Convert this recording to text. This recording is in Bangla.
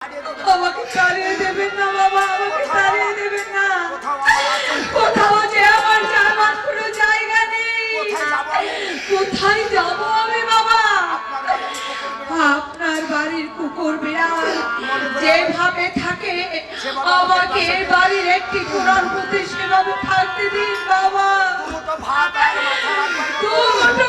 আমাকে ছাড়িয়ে দেবেন না বাবা, আমাকে ছাড়িয়ে দেবেন না। কোথাও যে আমার যাবার কোনো জায়গা নেই। কোথায় যাব আমি বাবা? আপনার বাড়ির কুকুর বিড়াল যেভাবে থাকে আমাকে বাড়ির একটি কোরআন প্রতি সেভাবে থাকতে দিন বাবা। দুটো